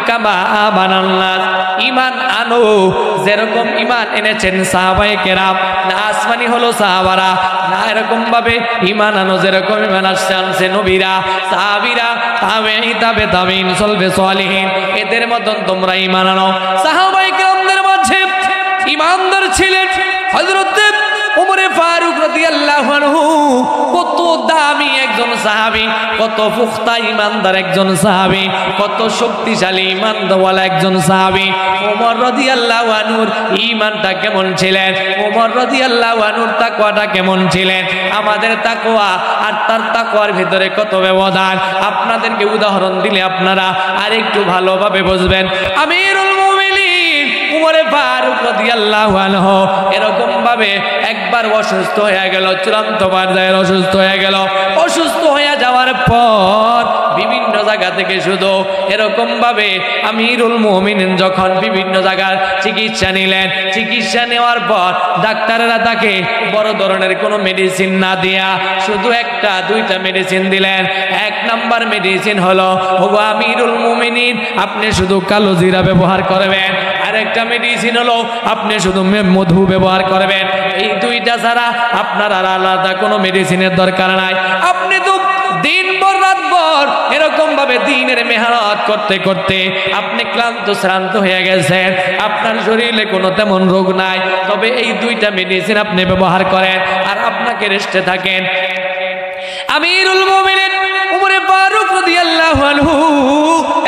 কামা আমানান নাস, ঈমান আনো যেরকম ঈমান এনেছেন সাহাবায়ে কেরাম, না আসমানি হলো সাহাবারা, না এরকম ভাবে ঈমান আনো যেরকম ঈমান আনছে নবীরা, সাহাবীরা, তাবেঈন, তাবে তাবেঈন, সলবে সালেহিন, এদের মতন তোমরা ঈমান আনো। সাহাবায়ে কেরামদের মাঝে ঈমানদার ছিলেন হযরত ওমর ফারুক রাদিয়াল্লাহু আনহু, কত দামি একজন সাহাবী, কত পুখতা ঈমানদার একজন সাহাবী, কত শক্তিশালী ঈমানওয়ালা একজন সাহাবী। ওমর রাদিয়াল্লাহু আনহুর ঈমানটা কেমন ছিলেন, ওমর রাদিয়াল্লাহু আনহুর তাকওয়াটা কেমন ছিলেন, আমাদের তাকওয়া আর তার তাকওয়ার ভিতরে কত ব্যবধান, আপনাদেরকে উদাহরণ দিলে আপনারা আরেকটু ভালোভাবে বুঝবেন। আমিরুল মুমিনিন ওমর ফারুক রাদিয়াল্লাহু আনহু এরকম ভাবে একবার অসুস্থ হয়ে গেল, চূড়ান্ত পর্যায়ে অসুস্থ হয়ে গেল। অসুস্থ হয়ে যাওয়ার পর বিভিন্ন জায়গা থেকে শুধু এরকম ভাবে আমিরুল মুমিনিন যখন বিভিন্ন জায়গার চিকিৎসা নিলেন, চিকিৎসা নেওয়ার পর ডাক্তারেরা তাকে বড় ধরনের কোনো মেডিসিন না দিয়া শুধু একটা দুইটা মেডিসিন দিলেন। এক নাম্বার মেডিসিন হলো, ওগো আমিরুল মুমিনিন আপনি শুধু কালো জিরা ব্যবহার করবেন, আরেকটা মেডিসিন হলো আপনি শুধু মধু ব্যবহার করবেন। এই দুইটা ছাড়া আপনার আর আলাদা কোনো মেডিসিনের দরকার নাই। আপনি তো দিনভর রাতভর এরকম ভাবে দিনের মেহনত করতে করতে আপনি ক্লান্ত শ্রান্ত হয়ে গেছেন, আপনার শরীরে কোনো তেমন রোগ নাই, তবে এই দুইটা মেডিসিন আপনি ব্যবহার করেন আর আপনাকে রেস্টে থাকেন। আমিরুল মুমিনিন ওমর ফারুক রাদিয়াল্লাহু আনহু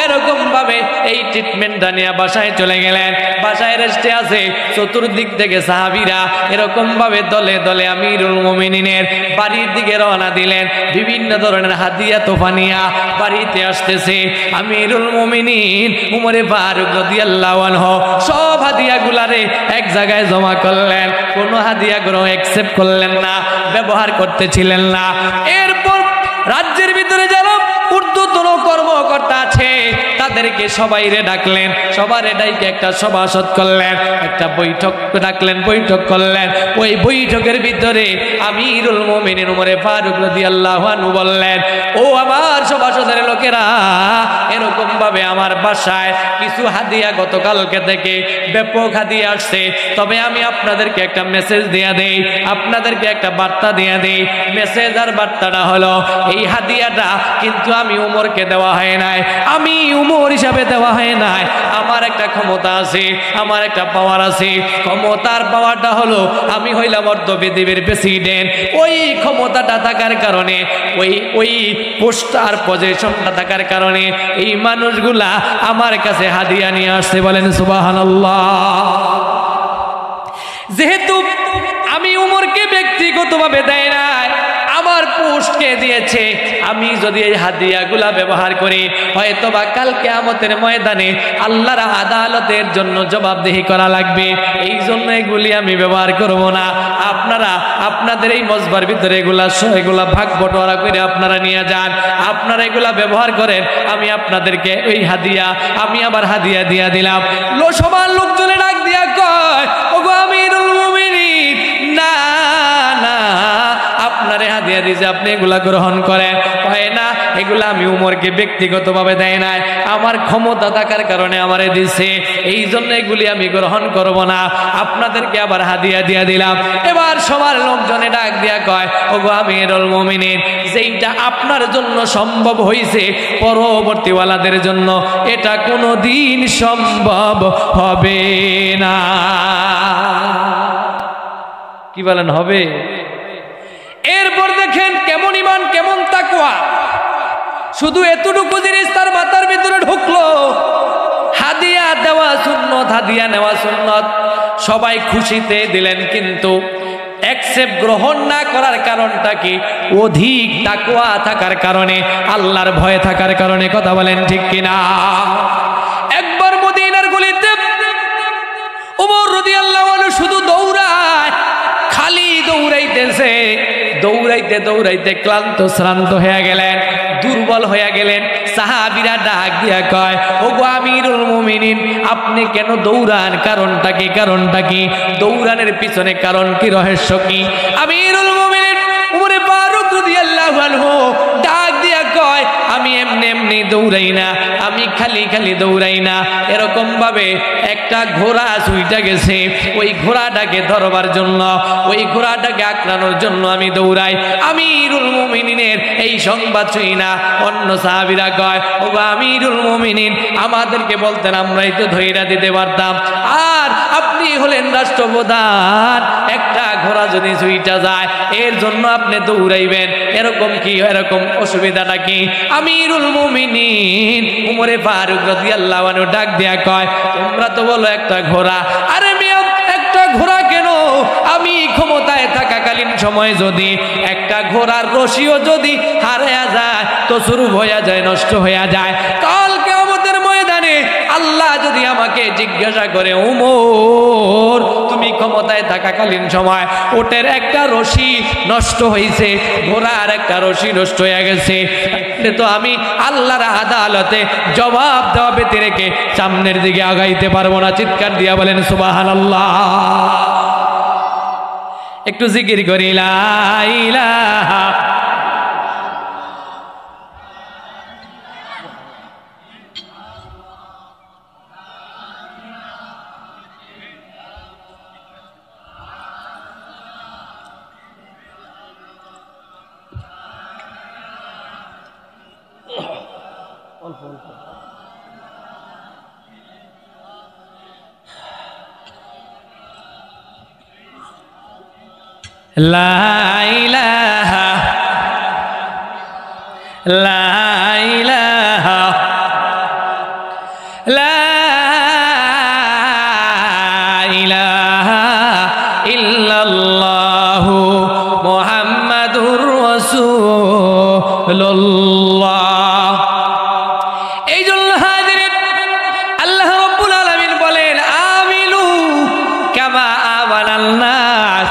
এরকম ভাবে এই ট্রিটমেন্টটা নিয়ে বাসায় চলে গেলেন। বাসায় রেস্টে আছে, চতুর্দিক থেকে সাহাবীরা এরকম ভাবে দলে দলে আমিরুল মুমিনিনের বাড়ির দিকে রওনা দিলেন। বিভিন্ন ধরনের হাদিয়া তোফানিয়া বাড়িতে আসতেছে। আমিরুল মুমিনিন ওমর ফারুক রাদিয়াল্লাহু আনহু সব হাদিয়াগুলারে এক জায়গায় জমা করলেন, কোনো হাদিয়া গ্রহণ অ্যাকসেপ্ট করলেন না, ব্যবহার করতেছিলেন না। এরপর রাজ্যের ভিতরে যারা ঊর্ধ্বতন কর্মকর্তা আছে তাদেরকে সবাইরে ডাকলেন, সবারে ডাইকে একটা সভাসদ করলেন, একটা বৈঠক ডাকলেন, বৈঠক করলেন। ওই বৈঠকের ভিতরে আমিরুল মুমিনিন ওমর ফারুক রাদিয়াল্লাহু আনহু বললেন, ও আমার সভাসদের লোকেরা, এরকম ভাবে আমার বাসায় কিছু হাদিয়া গতকালকে থেকে ব্যাপক হাদিয়া আসছে, তবে আমি আপনাদেরকে একটা মেসেজ দিয়ে দেই, আপনাদেরকে একটা বার্তা দিয়ে দেই। মেসেজ আর বার্তাটা হলো, এই হাদিয়াটা কিন্তু আমি উমরকে দেওয়া হয় নাই, আমি উমর হিসাবে দেওয়া হয় নাই। আমার একটা ক্ষমতা আছে, আমার একটা পাওয়ার আছে। ক্ষমতার পাওয়ারটা হলো আমি হইলাম অর্ধ পৃথিবীর প্রেসিডেন্ট। ওই ক্ষমতাটা থাকার কারণে, ওই পোস্টার পজিশনটা থাকার কারণে এই মানুষগুলা আমার কাছে হাদিয়া নিয়ে আসছে। বলেন সুবহানাল্লাহ। যেহেতু আমি উমরকে ব্যক্তিগতভাবে দেয় নাই, আমার পোস্টকে দিয়েছে, আমি যদি এই হাদিয়াগুলা ব্যবহার করি হয়তো বা কাল কিয়ামতের ময়দানে আল্লাহর আদালতের জন্য জবাবদিহি করা লাগবে, এই জন্য এগুলি আমি ব্যবহার করব না। আপনারা আপনাদের এই মজবার ভিতরে এগুলা ভাগ বটোয়ারা করে আপনারা নিয়ে যান, আপনারা এগুলা ব্যবহার করেন। আমি আপনাদেরকে এই হাদিয়া, আমি আবার হাদিয়া দিয়া দিলাম। সবার লোকজনে ডাক দিয়া কয়, ওগো আমিরুল মুমিনিন, না না, আপনারে হাদিয়া দিয়েছে, আপনি এগুলা গ্রহণ করেন। হয় না, এগুলা আমি উমরকে ব্যক্তিগতভাবে দেয় নাই, আমার ক্ষমতা থাকার কারণে আমারে দিছে, এই জন্য এগুলি আমি গ্রহণ করব না, আপনাদেরকে আবার হাদিয়া দিয়া দিলাম। এবার সবার লোকজনে ডাক দিয়া কয়, ওগো আমিরুল মুমিনিন, যেইটা আপনার জন্য সম্ভব হইছে পরবর্তীওয়ালাদের জন্য এটা কোনোদিন সম্ভব হবে না। কি বলেন, হবে? এরপর দেখেন কেমন ঈমান, কেমন তাকওয়া। শুধু এতটুকু জিনিস তার মাথার ভিতরে ঢুকলো, হাদিয়া দেওয়া সুন্নত, হাদিয়া নেওয়া সুন্নত। সবাই খুশিতে দিলেন, কিন্তু অ্যাকসেপ্ট গ্রহণ না করার কারণটা কি? অধিক তাকওয়া থাকার কারণে, আল্লাহর ভয় থাকার কারণে। কথা বলেন ঠিক কিনা? একবার মদিনার গলিতে ওমর রাদিয়াল্লাহু আনহু শুধু দৌড়ায়, খালি দৌড়াইতেছে। দৌড়াইতে দৌড়াইতে ক্লান্ত শ্রান্ত হয়ে গেলেন, দুর্বল হয়ে গেলেন। সাহাবীরা ডাক দিয়া কয়, ওগো আমিরুল মুমিনিন, আপনি কেন দৌড়ান? কারণটা কি? কারণটা কি? দৌড়ানোর পিছনে কারণ কি? রহস্য কি? আমিরুল মুমিনিন ওমর ফারুক রাদিয়াল্লাহু আনহু ডাক দিয়া কয়, আমি এমনি এমনি দৌড়াই না, আমি খালি খালি দৌড়াই না, এরকম ভাবে একটা ঘোড়া ছুইটা গেছে, ওই ঘোড়াটাকে ধরবার জন্য, ওই ঘোড়াটাকে আক্রানোর জন্য আমি দৌড়াই। আমিরুল মুমিনিনের এই সংবাদ শুনি না অন্য সাহাবীরা কয়, ও আমিরুল মুমিনিন, আমাদেরকে বলতেন আমরাই তো ধইরা দিতে পারতাম, আর আপনি হলেন রাষ্ট্রপ্রধান, একটা ঘোড়া যদি ছুইটা যায় এর জন্য আপনি দৌড়াইবেন, এরকম কি, এরকম অসুবিধাটা কি? আমিরুল মুমিনিন উমরে ফারুক রাদিয়াল্লাহু আনহু ডাক দিয়া কয়, তোমরা তো বলো একটা ঘোড়া, আরে মিয়া একটা ঘোড়া কেন, আমি ক্ষমতায় থাকাকালীন সময় যদি একটা ঘোড়ার রশিও যদি হারায়া যায়, তো শুরু হয়ে যায়, নষ্ট হয়ে যায়, কাল কিয়ামতের ময়দানে আল্লাহ যদি আমাকে জিজ্ঞাসা করে, উমর তুমি ক্ষমতায় থাকাকালীন সময় ওটের একটা রশি নষ্ট হয়েছে, ঘোড়ার একটা রশি নষ্ট হয়ে গেছে, তো আমি আল্লাহর আদালতে জবাব দেওয়া পেতে রেখে সামনের দিকে আগাইতে পারবো না। চিৎকার দিয়া বলেন সুবহানাল্লাহ। একটু জিকির করি লা ইলাহা লা ইলাহা লা ইলাহা লা ইলাহা ইল্লাল্লাহু মুহাম্মাদুর রাসূলুল্লাহ। এই জন্য হাজিরিন, আল্লাহ রাব্বুল আলামিন বলেন, আমিলু কামা আমানান নাস,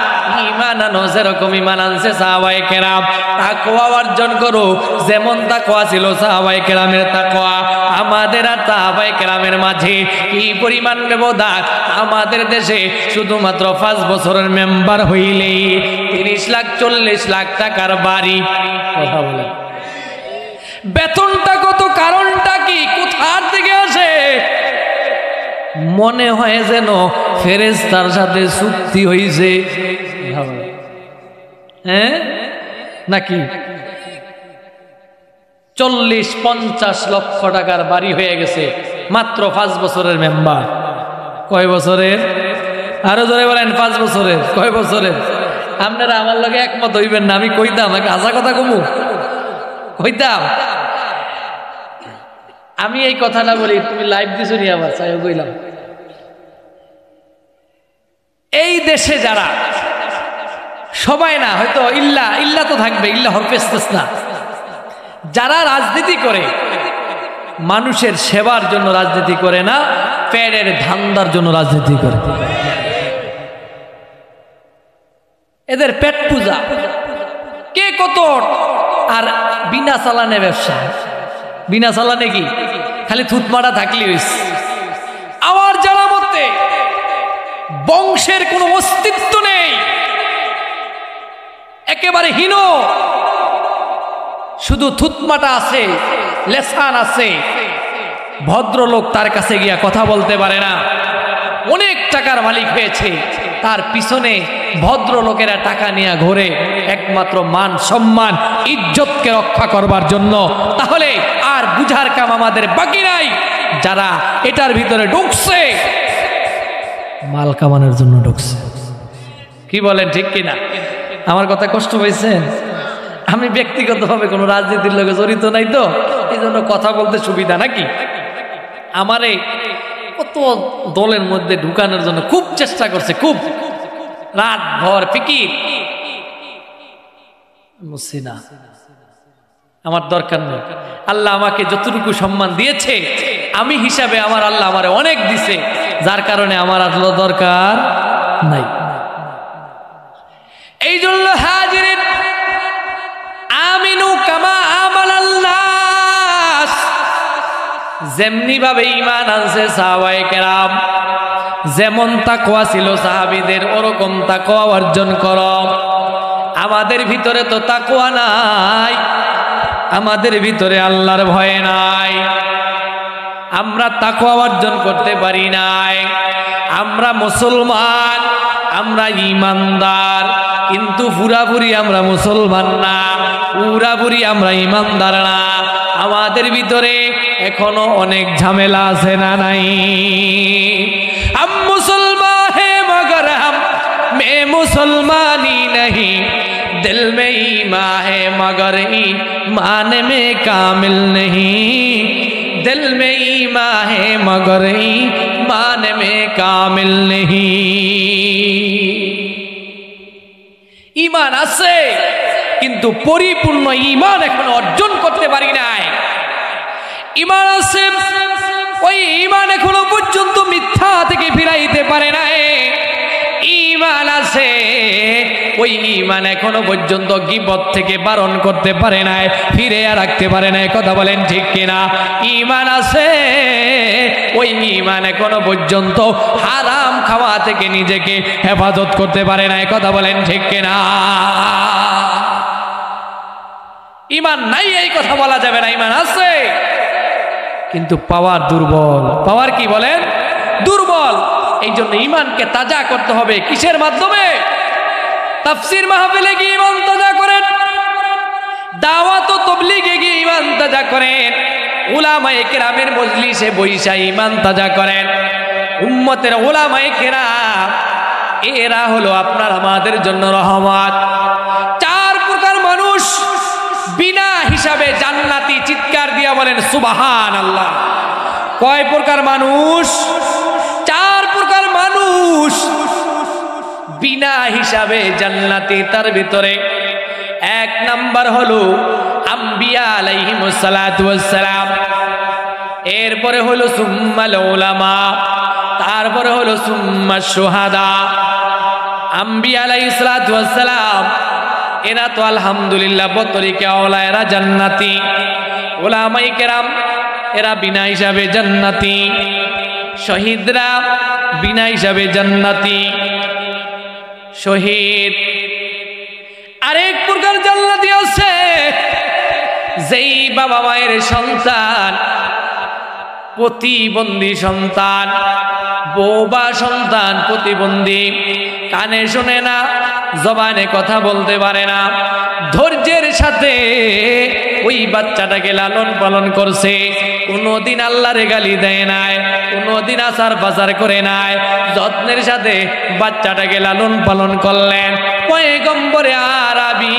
ঈমান আনো যেরকম ঈমান আনছে সাহাবায়ে কেরাম, তাকওয়া অর্জন করো যেমন তাকওয়া ছিল সাহাবায়ে কেরামের তাকওয়া। আমাদের আর সাহাবায়ে কেরামের মাঝে কি পরিমাণ ব্যবধান! আমাদের দেশে শুধুমাত্র 5 বছরের মেম্বার হইলেই 30 লাখ 40 লাখ টাকার বাড়ি। কথা বলে বেতনটা কত, কারণটা কি, কোথার থেকে আসে? মনে হয় যেন ফেরেশতার সাথে চুক্তি হইছে, হ্যাঁ নাকি? 40-50 লক্ষ টাকার বাড়ি হয়ে গেছে মাত্র 5 বছরের মেম্বার। কয় বছরের? আরো জোরে বলেন, 5 বছরের। কয় বছরের? আপনারা আমার লগে একমত হইবেন না, আমি কইতাম, আজা কথা কমু কইতাম। আমি এই কথাটা বলি, তুমি লাইভ দিছো নি? আবার চাই কইলাম, এই দেশে যারা সবাই না, হয়তো ইল্লা ইল্লা তো থাকবে, ইল্লা হরফেস্তেস না, যারা রাজনীতি করে মানুষের সেবার জন্য রাজনীতি করে না, পেটের ধান্দার জন্য রাজনীতি করে। এদের পেট পূজা, কে কত, আর বিনা চালানে ব্যবসা। বিনা চালানে কি, খালি থুতমাটা থাকলে হইছে। আমার জানা মতে বংশের কোনো অস্তিত্ব নেই, একেবারে হীন, শুধু থুতমাটা আছে, লেসান আছে। ভদ্রলোক তার কাছে গিয়া কথা বলতে পারে না। অনেক টাকার মালিক হয়েছে, তার পিছনে ভদ্রলোকেরা টাকা নিয়ে ঘোরে একমাত্র মান সম্মান ইজ্জতকে রক্ষা করবার জন্য। তাহলে আর বুঝার কাম আমাদের বাকি নাই। যারা এটার ভিতরে ঢুকছে মাল কামানোর জন্য ঢুকছে। কি বলেন, ঠিক কিনা? আমার কথা কষ্ট হয়েছেন? আমি ব্যক্তিগতভাবে কোনো রাজনীতির লোকে জড়িত নাই, তো এই জন্য কথা বলতে সুবিধা, নাকি? আমারে কত দলের মধ্যে ঢুকানোর জন্য খুব চেষ্টা করছে, খুব রাত ভর ফিকির। মুসিনা, আমার দরকার নেই। আল্লাহ আমাকে যতটুকু সম্মান দিয়েছে আমি হিসাবে আমার আল্লাহ আমারে অনেক দিছে, যার কারণে আমার আল্লাহ দরকার নাই। এই জন্য হাজিরিন, আমিনু কামা আমানান নাস, যেমনি ভাবে ঈমান আনছে সাহাবায়ে কেরাম, যেমন তাকওয়া ছিল সাহাবীদের, ওরকম তাকওয়া অর্জন করো। আমাদের ভিতরে তো তাকওয়া নাই, আমাদের ভিতরে আল্লাহর ভয় নাই, আমরা তাকওয়া অর্জন করতে পারি নাই। আমরা মুসলমান, আমরা ঈমানদার, কিন্তু পুরাপুরি আমরা মুসলমান না, পুরাপুরি আমরা ঈমানদার না। আমাদের ভিতরে এখনো অনেক ঝামেলা আছে না নাই? हम मुसलमान हैं मगर हम में मुसलमानी नहीं, दिल में ईमान है मगर ईमान में कामिल नहीं, दिल में ईमान है मगर ईमान में कामिल नहीं। ईमान আছে কিন্তু পরিপূর্ণ ঈমান এখনো অর্জন করতে পারি নাই। ঈমান আছে, ওই ঈমান এখনো পর্যন্ত মিথ্যা থেকে ফিরাইতে পারে নাই। ঈমান আছে, ওই ঈমান এখনো পর্যন্ত গীবত থেকে বারণ করতে পারে নাই, ফিরে রাখতে পারে নাই। কথা বলেন ঠিক কিনা? ঈমান আছে, ওই ঈমান এখনো পর্যন্ত হারাম খাওয়া থেকে নিজেকে হেফাজত করতে পারে নাই। কথা বলেন ঠিক কিনা? ঈমান নাই এই কথা বলা যাবে না। ঈমান আছে কিন্তু পাওয়ার দুর্বল। পাওয়ার কি বলেন? দুর্বল। এই জন্য ঈমানকে তাজা করতে হবে। কিসের মাধ্যমে? তাফসীর মাহফিলে গিয়ে ঈমান তাজা করেন, দাওয়াত ও তাবলীগে গিয়ে ঈমান তাজা করেন, উলামায়ে কেরামের মজলিসে বইসা ঈমান তাজা করেন। উম্মতের উলামায়ে কেরাম এরা হলো আপনার আমাদের জন্য রহমত। চার প্রকার মানুষ বিনা হিসাবে জান্নাতি। চিৎকার দিয়া বলেন সুবহানাল্লাহ। কয় প্রকার মানুষ? চার প্রকার মানুষ বিনা হিসাবে জান্নাতি। তার ভিতরে এক নাম্বার হলো আম্বিয়া আলাইহিমুস সালাতু ওয়াস সালাম, এরপরে হলো সুম্মাল উলামা, তারপরে হলো সুম্মাশ শুহাদা। আম্বিয়া আলাইহিস সালাতু ওয়াস সালাম এরা তো আলহামদুলিল্লাহ বতরিকে আওলা, এরা জান্নাতি। উলামায়ে কেরাম এরা বিনা হিসাবে জান্নাতি। শহীদরা বিনা হিসাবে জান্নাতি। শহীদ আরেক প্রকার জান্নাতি আছে, যেই বাবা মায়ের সন্তান, প্রতিবন্ধী সন্তান, বোবা সন্তান প্রতিবন্ধী, কানে শোনে না, জবানে কথা বলতে পারে না, ধৈর্যের সাথে ওই বাচ্চাটাকে লালন পালন করছে, কোনোদিন আল্লাহরে গালি দেয় নাই, কোনোদিন আচার পাচার করে নাই, যত্নের সাথে বাচ্চাটাকে লালন পালন করলেন। পয়গম্বরে আরবি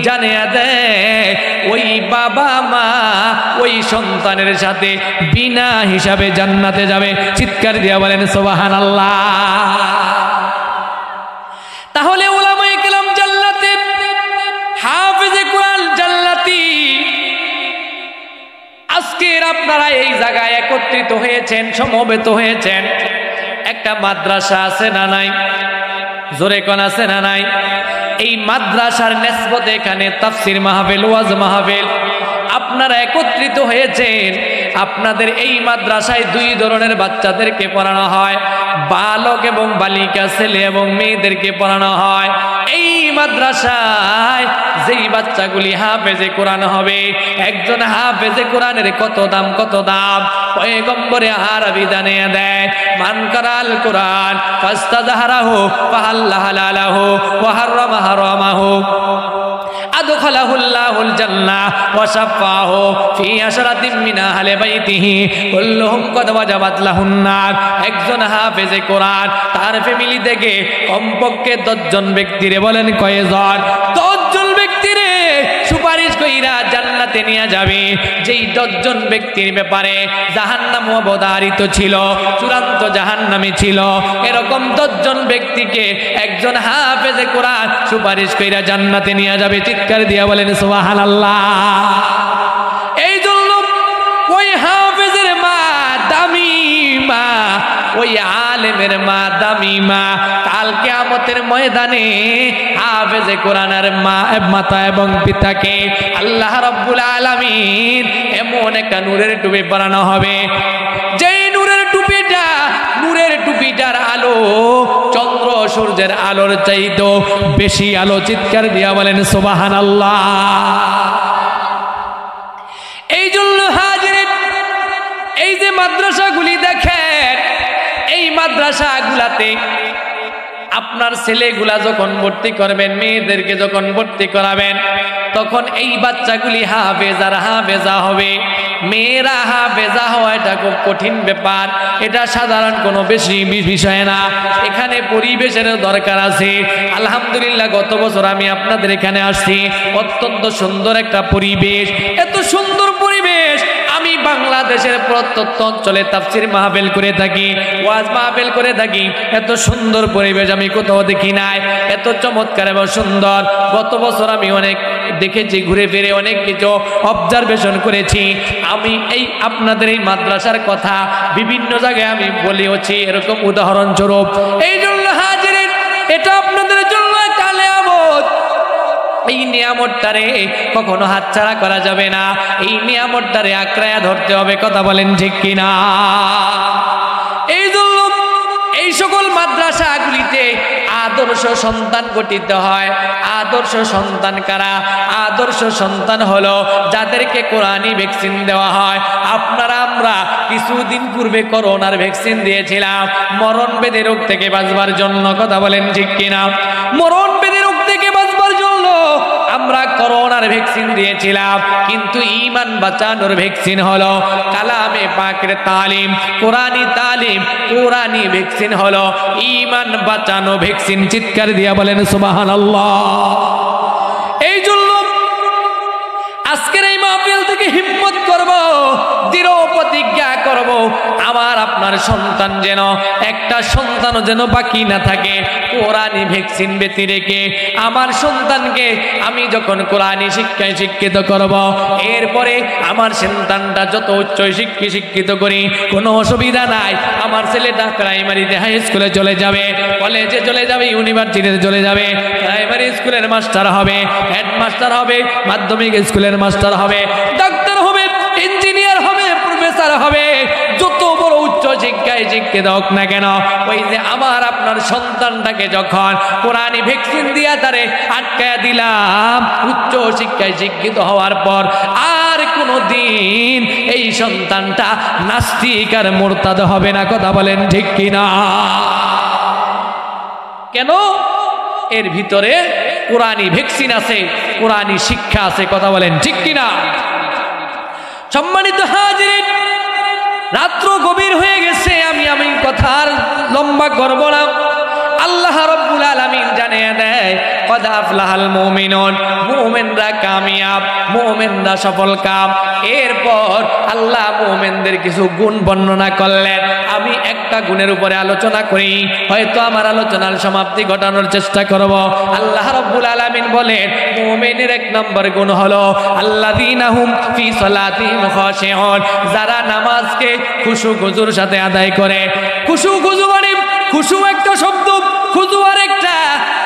জানিয়ে দেয় ওই বাবা মা ওই সন্তানের সাথে বিনা হিসাবে জান্নাতে যাবে। চিৎকার দিয়া বলেন সুবহানাল্লাহ। তাহলে উলামায়ে কেরাম জান্নাতে, হাফেজে কোরআন জান্নাতি। আজকের আপনারা এই জায়গায় একত্রিত হয়েছেন, সমবেত হয়েছেন, একটা মাদ্রাসা আছে না নাই? জোরে কোন আছে না নাই? এই মাদ্রাসার নিসবতে এখানে তাফসীর মাহফিল, ওয়াজ মাহফিল, আপনারা একত্রিত হয়েছেন। আপনাদের এই মাদ্রাসায় দুই ধরনের বাচ্চাদেরকে পড়ানো হয়, বালক এবং বালিকা, ছেলে এবং মেয়েদেরকে পড়ানো হয়। এই মাদ্রাসায় যেই বাচ্চাগুলি হাফেজে কোরআন হবে, একজন হাফেজে কোরআনের কত দাম, কত দাম পয়গম্বরে আরবি জানিয়ে দেয়। মান কারাল কোরআন ফাস্তাযহারাহু ফাহাল্লা হালালাহু ওয়া হারামা হারামাহু আদখালাহুল্লাহুল জান্নাহ ওয়া শাফাহু ফি আশরাতিন মিন আহলি বাইতিহি কুল্লুহুম কদ ওয়াজাবাত লাহুন নার। একজন হাফেজে কোরআন তার ফ্যামিলি থেকে কমপক্ষে 10 জন ব্যক্তিরে, বলেন কয়জন? 10 জন ব্যক্তিরে সুপারিশ কইরা জান্নাতে নিয়ে যাবে। যেই 10 জন ব্যক্তির ব্যাপারে জাহান্নাম অবধারিত ছিল, চূড়ান্ত জাহান্নামী ছিল, এরকম 10 জন ব্যক্তিকে একজন হাফেজে কোরআন সুপারিশ কইরা জান্নাতে নিয়ে যাবে। চিৎকার দিয়া বলেন সুবহানাল্লাহ। এই জন্য ওই হাফেজের মা দামি মা, ওই আলেমের মা দামি মা। কাল কিয়ামতের ময়দানে হাফেজে কোরআনের মাতা এবং পিতাকে আল্লাহ রাব্বুল আলামিন এমন একটা নূরের টুপি পরানো হবে, যেই নূরের টুপিটার আলো চন্দ্র সূর্যের আলোর চাইতো বেশি আলো। চিৎকার দিয়া বলেন সুবহানাল্লাহ। মাদ্রাসাগুলি দেখেন, এই মাদ্রাসাগুলাতে আপনার ছেলেগুলা যখন ভর্তি করবেন, মেয়েদেরকে যখন ভর্তি করাবেন, তখন এই বাচ্চাগুলি হাফেজা হবে। মেয়েরা হাফেজা হওয়া এটা খুব কঠিন ব্যাপার, এটা সাধারণ কোনো বেশি বিষয় না। এখানে পরিবেশের দরকার আছে। আলহামদুলিল্লাহ গত বছর আমি আপনাদের এখানে আসছি, অত্যন্ত সুন্দর একটা পরিবেশ। এত সুন্দর পরিবেশ আমি বাংলাদেশের প্রত্যন্ত অঞ্চলে তাফসীর মাহফিল করে থাকি, ওয়াজ মাহফিল করে থাকি, এত সুন্দর পরিবেশ আমি কোথাও দেখি নাই, এত চমৎকার এবং সুন্দর। গত বছর আমি অনেক দেখেছি, ঘুরে ফিরে অনেক কিছু অবজারভেশন করেছি। আমি এই আপনাদের এই মাদ্রাসার কথা বিভিন্ন জায়গায় আমি বলেওছি, এরকম উদাহরণস্বরূপ। এই জন্য হাজিরিন, এটা আপনাদের জন্য একটা নিয়ামত। এই নিয়ামতটারে কখনো হাতছাড়া করা যাবে না, এই নিয়ামতটারে আঁকড়ায়া ধরতে হবে। কথা বলেন ঠিক কিনা? এই জন্য এই সকল মাদ্রাসাগুলিতে আদর্শ সন্তান গঠিত হয়। আদর্শ সন্তান কারা? আদর্শ সন্তান হলো যাদেরকে কোরআনী ভ্যাকসিন দেওয়া হয়। আপনারা আমরা কিছুদিন পূর্বে করোনার ভ্যাকসিন দিয়েছিলাম মরণ ব্যাধি রোগ থেকে বাঁচবার জন্য। কথা বলেন ঠিক কিনা? মরণ ব্যাধি রোগ থেকে বাঁচবার জন্য আমরা করোনার ভ্যাকসিন দিয়েছিলাম, কিন্তু ঈমান বাঁচানোর ভ্যাকসিন হলো কালামে পাকের তালিম, কোরআনী তালিম, কোরআনী ভ্যাকসিন হলো ঈমান বাঁচানো ভ্যাকসিন। চিৎকার দিয়া বলেন সুবহানাল্লাহ। এই জন্য আজকের এই মাহফিল থেকে হিম্মত করব, দৃঢ় প্রতিজ্ঞা করব, আমার আপনার সন্তান যেন একটা সন্তানও যেন বাকি না থাকে কোরআনী ভ্যাকসিন ব্যতি রেখে। আমার সন্তানকে আমি যখন কোরআনী শিক্ষায় শিক্ষিত করব, এরপরে আমার সন্তানটা যত উচ্চ শিক্ষিত করি কোনো অসুবিধা নাই। আমার ছেলেটা প্রাইমারিতে হাই স্কুলে চলে যাবে, কলেজে চলে যাবে, ইউনিভার্সিটিতে চলে যাবে, প্রাইমারি স্কুলের মাস্টার হবে, হেডমাস্টার হবে, মাধ্যমিক স্কুলের মাস্টার হবে, ডাক্তার হবে, ইঞ্জিনিয়ার হবে, প্রফেসর হবে, যত বড় উচ্চ শিক্ষায় শিক্ষিত হোক না কেন, ওই যে আমার আপনার সন্তানটাকে যখন কোরআনী ভ্যাকসিন দিয়া তারে আটকায়া দিলাম, উচ্চ শিক্ষায় শিক্ষিত হওয়ার পর আর কোনো দিন এই সন্তানটা নাস্তিক আর মুরতাদ হবে না। কথা বলেন ঠিক কিনা? কেন? এর ভিতরে কোরআনী ভ্যাকসিন আছে, কোরআনী শিক্ষা আছে। কথা বলেন ঠিক কিনা? সম্মানিত হাজিরিন, রাত্র গভীর হয়ে গেছে, আমি কথা আর লম্বা করব না। আল্লাহ রাব্বুল আলামিন জানিয়ে দেয়, কদ আফলাহাল মুমিনুন, মুমিনরা কামিয়াব, মুমিনরা সফল কাম। এরপর আল্লাহ মুমিনদের কিছু গুণ বর্ণনা করলেন। আমি একটা গুণের উপরে আলোচনা করি, হয়তো আমার আলোচনার সমাপ্তি ঘটানোর চেষ্টা করব। আল্লাহ রাব্বুল আলামিন বলেন, মুমিনের এক নম্বর গুণ হলো আল্লাযীনা হুম ফি সালাতিহিম খাশিউন, যারা নামাজকে খুশু খুজুর সাথে আদায় করে। খুশু খুজু মানে, খুশু একটা শব্দ, খুজু আরেকটা।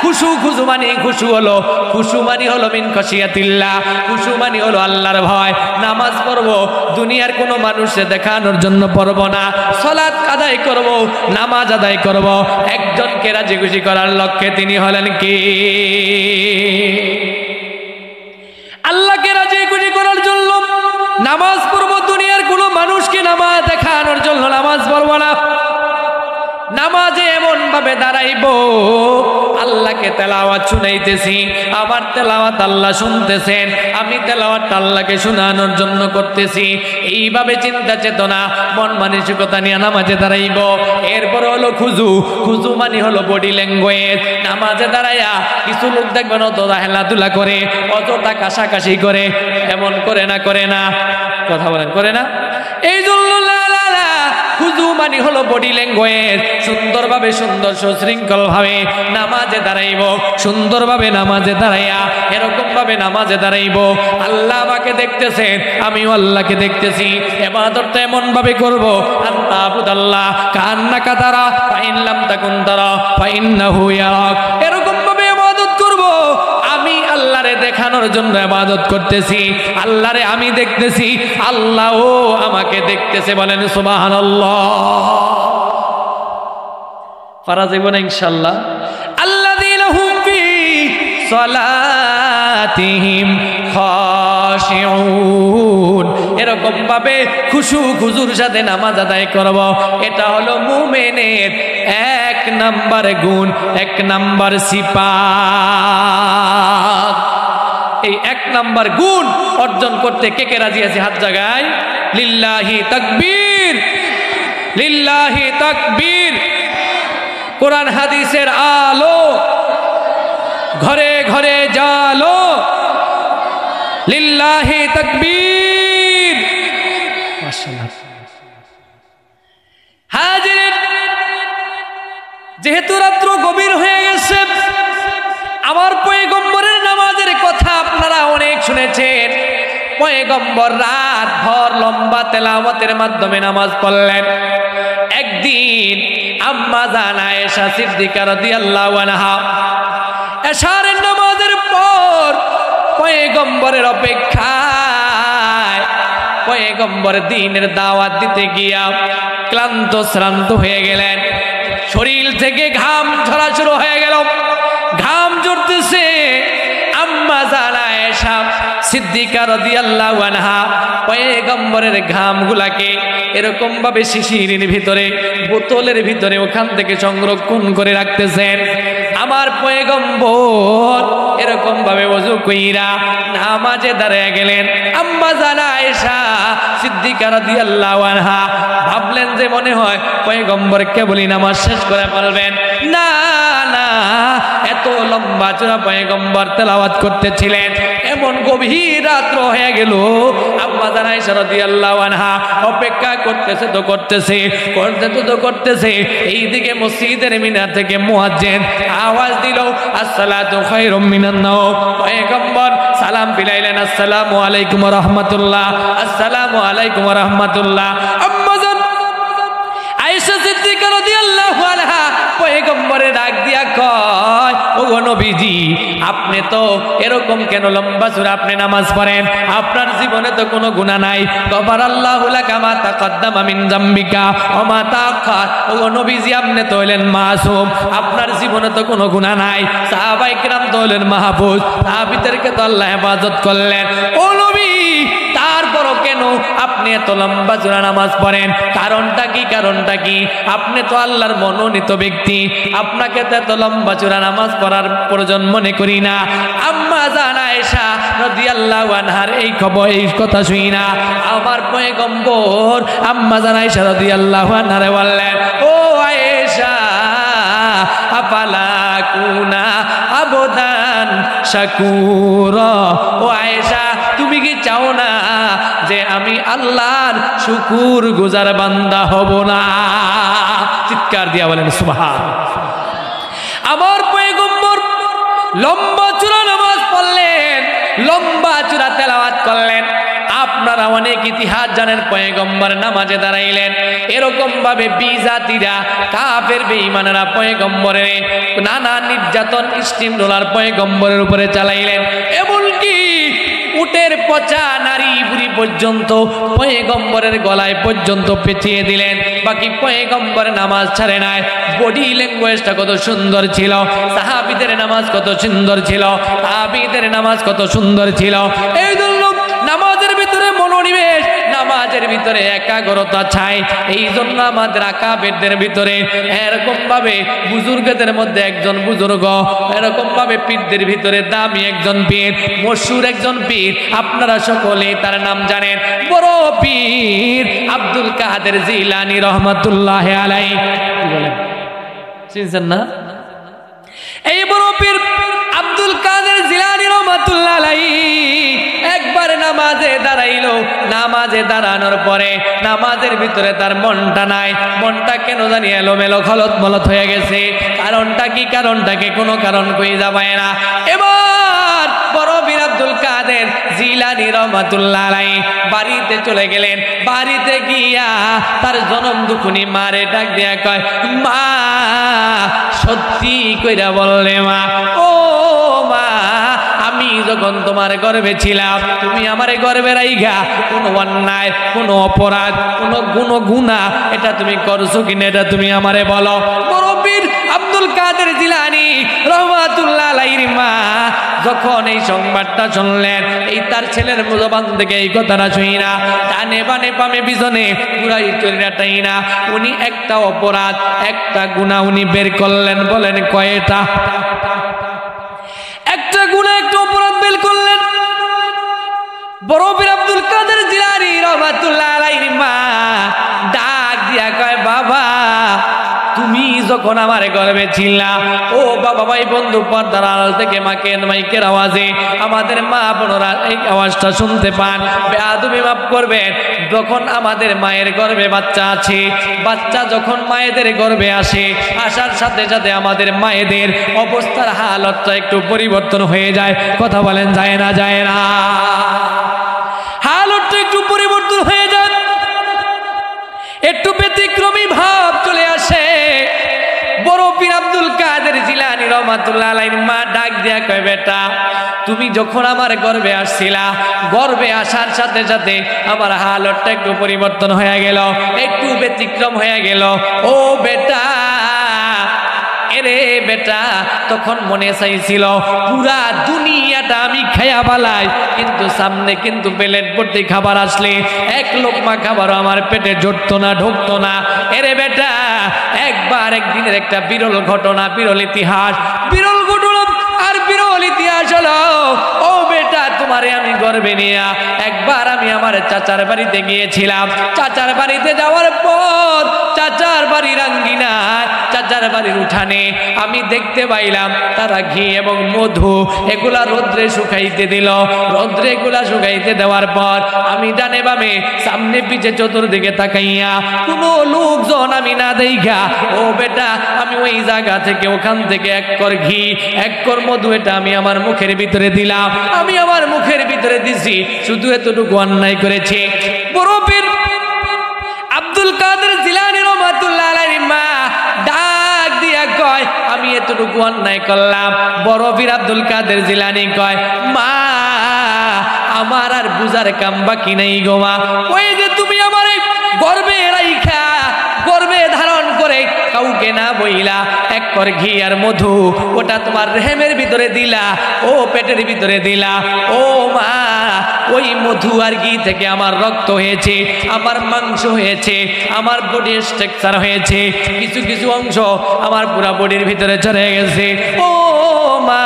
খুশু মানে হলো মিন খাশিয়াতিল্লাহ, খুশু মানে হলো আল্লাহর ভয়। নামাজ পড়ব দুনিয়ার কোনো মানুষে দেখানোর জন্য পড়ব না, সালাত আদায় করব, নামাজ আদায় করব একজনকে রাজি খুশি করার লক্ষ্যে। তিনি হলেন কি? আল্লাহকে রাজি খুশি করার জন্য নামাজ পড়ব, দুনিয়ার কোনো মানুষকে নামাজ দেখানোর জন্য নামাজ পড়ব না। নামাজে এমন ভাবে দাঁড়াইব, আল্লাহকে তেলাওয়াত শুনাইতেছি, আমার তেলাওয়াত আল্লাহ শুনতেছেন, আমি তেলাওয়াত আল্লাহকে শোনানোর জন্য করতেছি। এইভাবে চিন্তা চেতনা মন মানসিকতা নিয়ে নামাজে দাঁড়াইব। এরপর হলো খুজু মানে হলো বডি ল্যাঙ্গুয়েজ। নামাজে দাঁড়াইয়া কিছু লোক দেখবেন অতটা হেলাধুলা করে, অতটা কাশাকাশি করে, এমন করে না, কথা বলেন, করে না। এই জন্য খুজু মানে হলো বডি ল্যাঙ্গুয়েজ। সুন্দরভাবে, সুন্দর সুশৃঙ্খল ভাবে নামাজে দাঁড়াইব, সুন্দরভাবে নামাজে দাঁড়াইয়া এরকম ভাবে নামাজে দাঁড়াইব। আল্লাহ আমাকে দেখতেছেন, আমিও আল্লাহকে দেখতেছি। ইবাদতটা এমন ভাবে করব, আন্তা আবুদাল্লাহ কান্নাকা তারা ফাইন লাম তাকুন তারা ফাইন্নাহু ইয়ারাক। এরকম ভাবে ইবাদত করব, আমি আল্লাহরে দেখানোর জন্য ইবাদত করতেছি, আল্লাহরে আমি দেখতেছি, আল্লাহও আমাকে দেখতেছে। বলেন সুবহানাল্লাহ। পারা যাইব না ইনশাআল্লাহ? আল্লাযীনা হুম ফি সালাতিহিম খাশিউন, এরকম ভাবে খুশু খুজুর সাথে নামাজ আদায় করব। এটা হলো মুমিনের 1 নাম্বার গুণ, 1 নাম্বার সিফাত। এই 1 নাম্বার গুণ অর্জন করতে কে কে রাজি আছে? হাত জাগায়। লিল্লাহি তাকবীর, লিল্লাহি তাকবীর। কোরআন হাদিসের আলো ঘরে ঘরে জালো, লিল্লাহি তাকবীর। মাশাআল্লাহ। হাজিরিন, যেহেতু রাত্র গভীর হয়ে গেছে, আমার পয়গম্বরের নামাজের কথা আপনারা অনেক শুনেছেন। পয়গম্বর রাত ভর লম্বা তেলাওয়াতের মাধ্যমে নামাজ পড়লেন। একদিন আম্মা জান আয়েশা সিদ্দিকা রাদিয়াল্লাহু আনহা এশারের নামাজের পর পয়গম্বরের অপেক্ষায় পয়গম্বর দ্বীনের দাওয়াত দিতে গিয়া ক্লান্ত শ্রান্ত হয়ে গেলেন। শরীর থেকে ঘাম ঝরা শুরু হয়ে গেল, ঘাম ঝরতেছে। আম্মা জান আয়েশা সিদ্দিকা রাদিয়াল্লাহু আনহা পয়গম্বরের ঘামগুলাকে এরকম ভাবে শিশিরের ভিতরে, বোতলের ভিতরে ওখান থেকে সংরক্ষণ করে রাখতেছেন। আমার পয়গম্বর এরকম ভাবে ওযু কইরা নামাজে দাঁড়িয়ে গেলেন। আম্মা জান আয়েশা সিদ্দিকা রাদিয়াল্লাহু আনহা ভাবলেন যে মনে হয় পয়গম্বর কেবলই নামাজ শেষ করে ফেলবেন। না না, এত লম্বা চূড়া পয়গম্বর তেলাওয়াত করতেছিলেন। এমন গভীর রাত্র হয়ে গেল, আম্মা জান আয়েশা রাদিয়াল্লাহু আনহা অপেক্ষা করতেছে তো করতেছে। এইদিকে মসজিদের মিনার থেকে মুয়াজ্জিন আওয়াজ দিল, আসসালাতু খায়রুম মিনান নাওম। পয়গম্বর সালাম ফিরাইলেন, আসসালামু আলাইকুম ওয়া রাহমাতুল্লাহ, আসসালামু আলাইকুম ওয়া রাহমাতুল্লাহ। আম্মা জান আয়েশা সিদ্দিকা রাদিয়াল্লাহু আনহা পয়গম্বরে ডাক দিয়া কয়, ওগো নবীজি, আপনি তো এরকম কেন লম্বা সূরা আপনি নামাজ পড়েন? আপনার জীবনে তো কোনো গুনাহ নাই। গফারাল্লাহু লাকা মা তাকদ্দামা মিন যামবিকা ওয়া মা তাআখার। ওগো নবীজি, আপনি তো হলেন মাসুম, আপনার জীবনে তো কোনো গুনাহ নাই। সাহাবায়ে কিরাম তো হলেন মাহফুজ, সাহাবীদেরকে তো আল্লাহ হেফাজত করলেন। ও নবী, তারপরও কেন আপনি এত লম্বা চূড়া নামাজ পড়েন? কারণটা কি? কারণটা কি? আপনি তো আল্লাহর মনোনীত ব্যক্তি, আপনাকে তো এত লম্বা চূড়া নামাজ পড়ার প্রয়োজন মনে করি না। আম্মা জান আয়েশা রাদিয়াল্লাহু আনহার এই খবর, এই কথা শুনি না আমার পয়গম্বর আম্মা জান আয়েশা রাদিয়াল্লাহু আনহারে বললেন, ও আয়েশা, আফালা কুনা আবদান শাকুরা। ও আয়েশা, তুমি কি চাও না যে আমি আল্লাহর শুকুর গুজার বান্দা হব না? চিৎকার দিয়া বলেন সুবহানাল্লাহ। আমার পয়গম্বর লম্বা চূড়া নামাজ পড়লেন, লম্বা চূড়া তেলাওয়াত করলেন। আপনারা অনেক ইতিহাস জানেন, পয়গম্বর নামাজে দাঁড়াইলেন। এরকম ভাবে বিজাতিরা, কাফের বেঈমানেরা পয়গম্বরের নানা নির্যাতন, স্টিম রোলার পয়গম্বরের উপরে চালাইলেন। এমনকি উটের পচা নারী বুড়ি পর্যন্ত পয়গম্বরের গলায় পর্যন্ত পেঁচিয়ে দিলেন। বাকি পয়গম্বর নামাজ ছাড়ে নাই। বডি ল্যাঙ্গুয়েজটা কত সুন্দর ছিল, সাহাবীদের নামাজ কত সুন্দর ছিল, তাবিঈদের নামাজ কত সুন্দর ছিল। এই জন্য নামাজের ভিতরে মনোনিবেশ, নামাজের ভিতরে একাগ্রতা চাই। এই জন্য আমাদের আকাবেরদের ভিতরে এরকম ভাবে, বুজুর্গদের মধ্যে একজন বুজুর্গ, এরকম ভাবে পীরদের ভিতরে দামি একজন পীর, মশহুর একজন পীর, আপনারা সকলে তার নাম জানেন, বড় পীর আব্দুল কাদের জিলানী রহমাতুল্লাহ আলাইহি। কি বলেন, চিনছেন না? এই বড় পীর আব্দুল কাদের জিলানী রহমাতুল্লাহ আলাইহি একবার নামাজে দাঁড়াইলো। নামাজে দাঁড়ানোর পরে নামাজের ভিতরে তার মনটা নাই। মনটা কেন জানি এলোমেলো খলত মলত হয়ে গেছে। কারণটা কি? কারণটা কি? কোনো কারণ কই যাবে না। এবার বড় পীর আব্দুল কাদের জিলানী রহমাতুল্লাহ আলাইহি বাড়িতে চলে গেলেন। বাড়িতে গিয়া তার জনম দুখুনি মারে ডাক দিয়া কয়, মা, সত্যি কইরা বললে মা, ও মা, আমি যখন তোমার গর্ভে ছিলাম, তুমি আমারে গর্ভে রাইখা কোনো অন্যায়, কোনো অপরাধ, কোনো গুনাহ এটা তুমি করছো কিনা, এটা তুমি আমারে বলো। বড় পীর আব্দুল কাদের জিলানী রহমাতুল্লাহ আলাইহির মা যখন এই সংবাদটা শুনলেন, এই তার ছেলের জবান থেকে এই কথাটা শুনি না, ডানে বামে বামে পিছনে পুরাই চরিটাই না, উনি একটা অপরাধ, একটা গুনাহ উনি বের করলেন। বলেন কয়টা? একটা গুনাহ, একটা অপরাধ বের করলেন। বড় পীর আব্দুল কাদের জিলানী রাহমাতুল্লাহ আলাইহি মা ডাক দিয়া কয়, বাবা তুমি যখন আমার গর্ভে ছিলা, ও বাবা ভাই বন্ধু, পর্দার আড়াল থেকে মাইকের আওয়াজে আমাদের মা বোনরা এই আওয়াজটা শুনতে পান, বেয়াদবি মাফ করবেন। যখন আমাদের মায়ের গর্ভে বাচ্চা আছে, বাচ্চা যখন মায়েদের গর্ভে আসে, আসার সাথে সাথে আমাদের মায়েদের অবস্থার হালতটা একটু পরিবর্তন হয়ে যায়। কথা বলেন, যায় না? যায় না? হালতটা একটু পরিবর্তন হয়ে যায়, একটু ব্যতিক্রমী ভাব চলে আসে। বড় পীর আব্দুল কাদের জিলানী রাহমাতুল্লাহ আলাইহি মা ডাক দিয়া কয়, বেটা তুমি যখন আমার গর্ভে আসছিলা, গর্ভে আসার সাথে সাথে আমার হালতটা একটু পরিবর্তন হয়ে গেল, একটু ব্যতিক্রম হয়ে গেল। ও বেটা, এরে বেটা, তখন মনে চাইছিল পুরা দুনিয়াটা আমি খায়া বালাই, কিন্তু সামনে কিন্তু প্লেট ভর্তি খাবার আসলে এক লোকমা খাবার আমার পেটে জড়তো না, ঢুকতো না। এরে বেটা, একবার একদিনের একটা বিরল ঘটনা, বিরল ইতিহাস, বিরল ঘটনা আর বিরল ইতিহাস হলো, ও বেটা তোমারে আমি গর্বে নিয়ে একবার আমি আমার চাচার বাড়িতে গিয়েছিলাম। চাচার বাড়িতে যাওয়ার পর চাচার বাড়ির আঙ্গিনা, চাচার বাড়ির উঠানে আমি দেখতে পাইলাম তারা ঘি এবং মধু এগুলা রোদ্রে শুকাইতে দিল। রোদ্রে এগুলা শুকাইতে দেওয়ার পর আমি ডানে বামে সামনে পিছে চতুর্দিকে তাকাইয়া কোনো লোকজন আমি না দেখা, ও বেটা আমি ওই জায়গা থেকে, ওখান থেকে এক কর ঘি এক কর মধু এটা আমি আমার মুখের ভিতরে দিলাম। আমি আমার মুখের ভিতরে দিছি, শুধু এতটুকু অন্যায় করেছি। বড় পীর আব্দুল কাদের জিলানী রাহমাতুল্লাহ আলাইহি মা ডাক দিয়া কয়, আমি এতটুকু অন্যায় করলাম। বড় পীর আব্দুল কাদের জিলানী কয়, মা আমার আর বুঝার কাম বাকি নাই গো মা। ওই যে তুমি আমার গর্বে রাইখা, গর্বে ধারণ করে কাউকে না বইলা এক কর ঘি আর মধু ওটা তোমার রেহেমের ভিতরে দিলা, ও পেটের ভিতরে দিলা। ও মা, ওই মধু আর ঘি থেকে আমার রক্ত হয়েছে, আমার মাংস হয়েছে, আমার বডির স্ট্রাকচার হয়েছে, কিছু কিছু অংশ আমার পুরা বডির ভিতরে চলে গেছে। ও মা,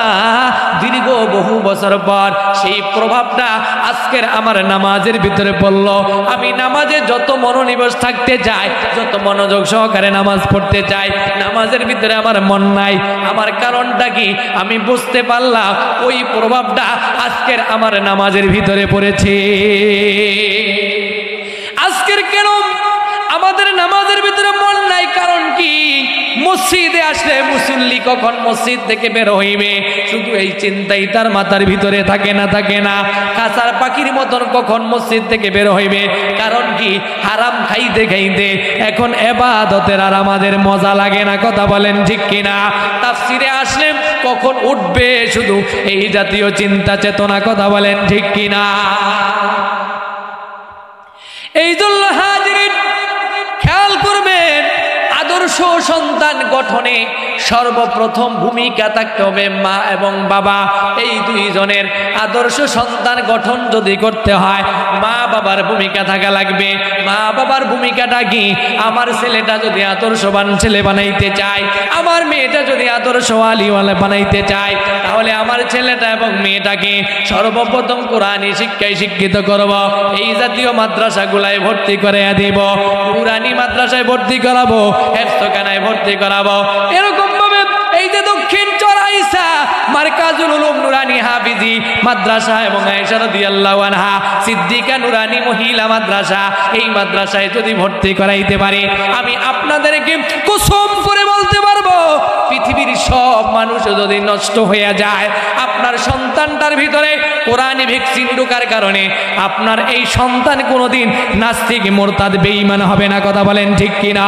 দীর্ঘ বহু বছর পর সেই প্রভাবটা আজকের আমার নামাজের ভিতরে পড়ল। আমি নামাজে যত মনোনিবেশ থাকতে চাই, যত মনোযোগ সহকারে নামাজ পড়তে চাই, নামাজের ভিতরে আমার মন নাই। আমার কারণটা কি আমি বুঝতে পারলাম, ওই প্রভাবটা আজকের আমার নামাজের ভিতরে পড়েছে। আজকের কেন আমাদের নামাজের ভিতরে মন নাই? কারণ কি? মসজিদে আসলে মুসল্লি কখন মসজিদ থেকে বের হইবে, শুধু এই চিন্তাই তার মাথার ভিতরে থাকে না, থাকে না। কাঁচার পাখির মতন কখন মসজিদ থেকে বের হইবে। কারণ কি? হারাম খাইতে খাইতে এখন ইবাদতের আর আমাদের মজা লাগে না। কথা বলেন ঠিক কিনা? তাফসিরে আসলে কখন উঠবে, শুধু এই জাতীয় চিন্তা চেতনা। কথা বলেন ঠিক কিনা? এই জন্য হাজিরিন খেয়াল করবেন, আদর্শ সন্তান গঠনে সর্বপ্রথম ভূমিকা থাকতে হবে মা এবং বাবা। এই দুইজনের আদর্শ সন্তান গঠন যদি করতে হয়, মা বাবার ভূমিকা থাকা লাগবে। মা বাবার ভূমিকাটা কি? আমার ছেলেটা যদি আদর্শবান ছেলে বানাইতে চাই, আমার মেয়েটা যদি আদর্শ আলিওয়ালা বানাইতে চাই, তাহলে আমার ছেলেটা এবং মেয়েটাকে সর্বপ্রথম কোরআনী শিক্ষায় শিক্ষিত করব। এই জাতীয় মাদ্রাসাগুলায় ভর্তি করে দিব, নুরানি মাদ্রাসায় ভর্তি করাবো, হেফজখানায় ভর্তি করাবো। এরকম ভাবে এই যে দক্ষিণ চরাইসা মারকাজুল উলুম নুরানি হাফিজি মাদ্রাসা এবং আয়েশা রাদিয়াল্লাহু আনহা সিদ্দিকা নুরানি মহিলা মাদ্রাসা, এই মাদ্রাসায় যদি ভর্তি করাইতে পারি, আমি আপনাদেরকে কসম করে বলতে পারবো, পৃথিবীর সব মানুষ যদি নষ্ট হয়ে যায়, আপনার সন্তানটার ভিতরে কোরআনী ভ্যাকসিন ঢোকার কারণে আপনার এই সন্তান কোনোদিন নাস্তিক, মুরতাদ, বেঈমান হবে না। কথা বলেন ঠিক কিনা?